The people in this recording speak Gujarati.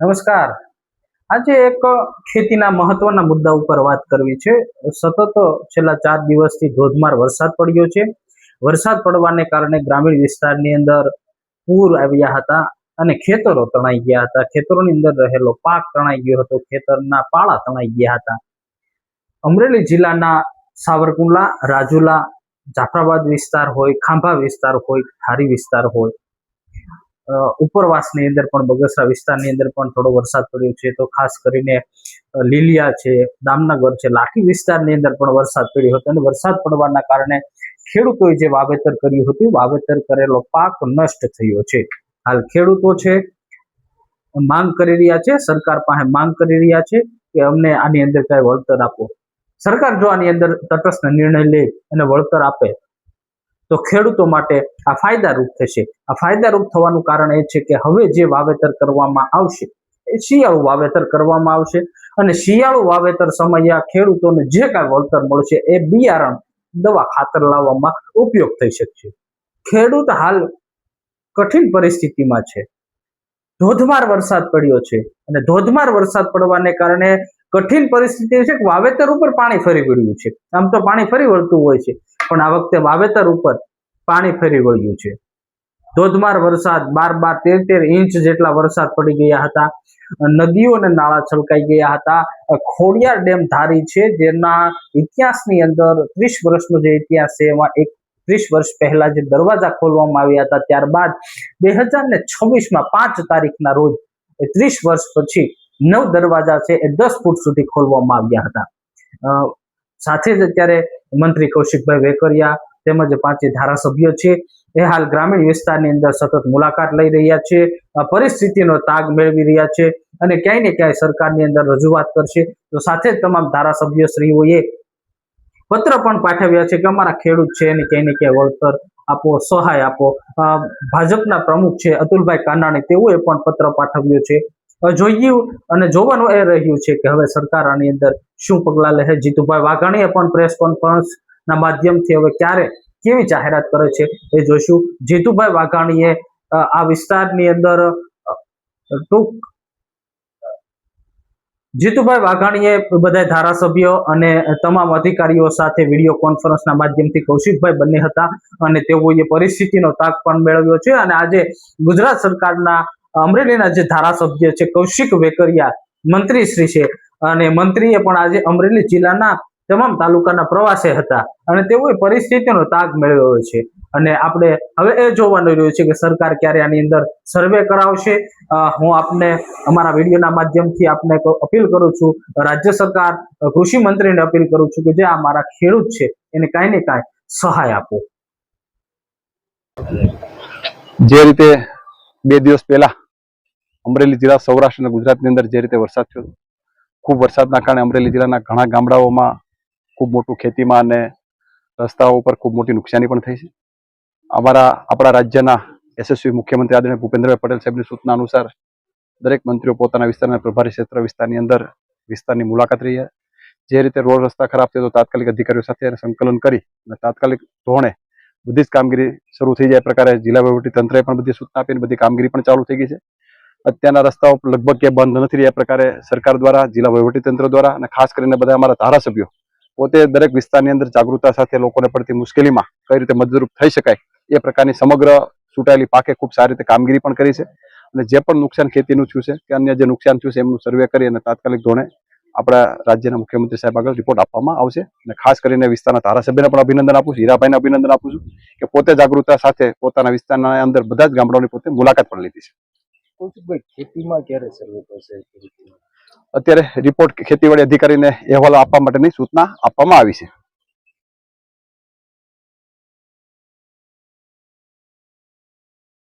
નમસ્કાર। આજે એક ખેતીના મહત્વના મુદ્દા ઉપર વાત કરવી છે। સતત છેલ્લા 4 દિવસથી ધોધમાર વરસાદ પડ્યો છે। વરસાદ પડવાને કારણે ગ્રામીણ વિસ્તારની અંદર પૂર આવ્યા હતા અને ખેતરો તણાઈ ગયા હતા। ખેતરોની અંદર રહેલો પાક તણાઈ ગયો હતો, ખેતરના પાળા તણાઈ ગયા હતા। અમરેલી જિલ્લાના સાવરકુંડલા, રાજુલા, જાફરાબાદ વિસ્તાર હોય, ખાંભા વિસ્તાર હોય, ધારી વિસ્તાર હોય, ઉપરવાસની અંદર પણ બગસરા વિસ્તારની અંદર પણ થોડો વરસાદ પડ્યો છે। તો ખાસ કરીને લીલિયા છે, દામનગર છે, લાઠી વિસ્તારની અંદર પણ વરસાદ પડ્યો હતો અને વરસાદ પડવાના કારણે ખેડૂતોએ જે વાવેતર કર્યું હતું, વાવેતર કરેલો પાક નષ્ટ થયો છે। હાલ ખેડૂતો છે માંગ કરી રહ્યા છે, સરકાર પાસે માંગ કરી રહ્યા છે કે અમને આની અંદર કઈ વળતર આપો। સરકાર જો આની અંદર તટસ્થ નિર્ણય લે અને વળતર આપે તો ખેડૂતો માટે આ ફાયદારૂપ થશે। આ ફાયદારૂપ થવાનું કારણ એ છે કે હવે જે વાવેતર કરવામાં આવશે એ શિયાળુ વાવેતર કરવામાં આવશે અને શિયાળુ વાવેતર સમયે આ ખેડૂતોને જે કાંઈ વળતર મળશે એ બિયારણ, દવા, ખાતર લાવવામાં ઉપયોગ થઈ શકશે। ખેડૂત હાલ કઠિન પરિસ્થિતિમાં છે। ધોધમાર વરસાદ પડ્યો છે અને ધોધમાર વરસાદ પડવાને કારણે કઠિન પરિસ્થિતિ છે કે વાવેતર ઉપર પાણી ફરી વળ્યું છે। આમ તો પાણી ફરી વળતું હોય છે, પણ આ વખતે વાવેતર ઉપર પાણી ફરી વળ્યું છે। ધોધમાર વરસાદ 12, 13 ઇંચ જેટલા વરસાદ પડી ગયા હતા। નદીઓ અને નાળા છલકાઈ ગયા હતા। ખોડિયાર ડેમ ધારી છે, જેના ઇતિહાસની અંદર 30 વર્ષનો જે ઇતિહાસ છે એમાં 30 વર્ષ પહેલા જે દરવાજા ખોલવામાં આવ્યા હતા, ત્યારબાદ 2026માં 5 તારીખના રોજ 30 વર્ષ પછી 9 દરવાજા છે એ 10 ફૂટ સુધી ખોલવામાં આવ્યા હતા। સાથે જ અત્યારે મંત્રી કૌશિકભાઈ વેકરિયા તેમજ 5 ધારાસભ્યો છે એ હાલ ગ્રામીણ વિસ્તારની અંદર સતત મુલાકાત લઈ રહ્યા છે, પરિસ્થિતિનો તાગ મેળવી રહ્યા છે અને ક્યાંય ને ક્યાંય સરકારની અંદર રજૂઆત કરશે। તો સાથે જ તમામ ધારાસભ્યશ્રીઓએ પત્ર પણ પાઠવ્યા છે કે અમારા ખેડૂત છે એને ક્યાંય ને ક્યાંય વળતર આપો, સહાય આપો। ભાજપના પ્રમુખ છે અતુલભાઈ કાનાણી, તેઓએ પણ પત્ર પાઠવ્યો છે। જોયું અને જોવાનું એ રહ્યું છે કે હવે સરકાર આની અંદર શું પગલાં લે છે। જીતુભાઈ વાઘાણીએ પણ પ્રેસ કોન્ફરન્સના માધ્યમથી હવે ક્યારે કેવી જાહેરાત કરે છે એ જોઈશું। જીતુભાઈ વાઘાણીએ આ વિસ્તારની અંદર જીતુભાઈ વાઘાણીએ બધા ધારાસભ્યો અને તમામ અધિકારીઓ સાથે વિડીયો કોન્ફરન્સના માધ્યમથી કૌશિકભાઈ બંને હતા અને તેઓએ પરિસ્થિતિનો તાગ પણ મેળવ્યો છે અને આજે ગુજરાત સરકારના અમરેલીના જે ધારાસભ્ય છે કૌશિક વેકરિયા મંત્રીશ્રી છે અને મંત્રીએ પણ આજે અમરેલી જિલ્લાના તમામ તાલુકાના પ્રવાસે હતા અને તેઓએ પરિસ્થિતિનો તાગ મેળવ્યો છે અને આપણે હવે એ જોવાનું રહ્યું છે કે સરકાર ક્યારે આની અંદર સર્વે કરાવશે। હું આપને અમારા વિડીયોના માધ્યમથી આપને અપીલ કરું છું, રાજ્ય સરકાર, કૃષિ મંત્રીને અપીલ કરું છું કે જે આ મારા ખેડૂત છે એને કાંઈ ને કાંઈ સહાય આપો। જે રીતે 2 દિવસ પહેલા અમરેલી જિલ્લા, સૌરાષ્ટ્ર અને ગુજરાતની અંદર જે રીતે વરસાદ થયો, ખૂબ વરસાદના કારણે અમરેલી જિલ્લાના ઘણા ગામડાઓમાં ખૂબ મોટું ખેતીમાં અને રસ્તાઓ ઉપર ખૂબ મોટી નુકસાની પણ થઈ છે। આપણા રાજ્યના યશસ્વી મુખ્યમંત્રી આદરણીય ભૂપેન્દ્રભાઈ પટેલ સાહેબની સૂચના અનુસાર દરેક મંત્રીઓ પોતાના વિસ્તારના પ્રભારી ક્ષેત્ર વિસ્તારની અંદર વિસ્તારની મુલાકાત રહી છે। જે રીતે રોડ રસ્તા ખરાબ થયો તો તાત્કાલિક અધિકારીઓ સાથે સંકલન કરી અને તાત્કાલિક ધોરણે બધી જ કામગીરી શરૂ થઈ જાય પ્રકારે જિલ્લા વહીવટી તંત્રએ પણ બધી સૂચના આપીને બધી કામગીરી પણ ચાલુ થઈ ગઈ છે। અત્યારના રસ્તાઓ લગભગ ક્યાંય બંધ નથી રહ્યા પ્રકારે સરકાર દ્વારા, જિલ્લા વહીવટી તંત્ર દ્વારા અને ખાસ કરીને બધા અમારા ધારાસભ્યો પોતે દરેક વિસ્તારની અંદર જાગૃતતા સાથે લોકોને પડતી મુશ્કેલીમાં કઈ રીતે મદદરૂપ થઈ શકાય એ પ્રકારની સમગ્ર ચૂંટાયેલી પાકે ખૂબ સારી રીતે કામગીરી પણ કરી છે અને જે પણ નુકસાન ખેતીનું થયું છે કે અન્ય જે નુકસાન થયું છે એમનું સર્વે કરી અને તાત્કાલિક ધોરણે આપણા રાજ્યના મુખ્યમંત્રી સાહેબ આગળ રિપોર્ટ આપવામાં આવશે। અને ખાસ કરીને વિસ્તારના ધારાસભ્યને પણ અભિનંદન આપું છું, હીરાભાઈને અભિનંદન આપું છું કે પોતે જાગૃતતા સાથે પોતાના વિસ્તારના અંદર બધા જ ગામડાઓની પોતે મુલાકાત પણ લીધી છે। ખેતીમાં ક્યારે સર્વે થશે? અત્યારે રિપોર્ટ ખેતીવાડી અધિકારીને અહેવાલ આપવા માટેની સૂચના આપવામાં આવી છે।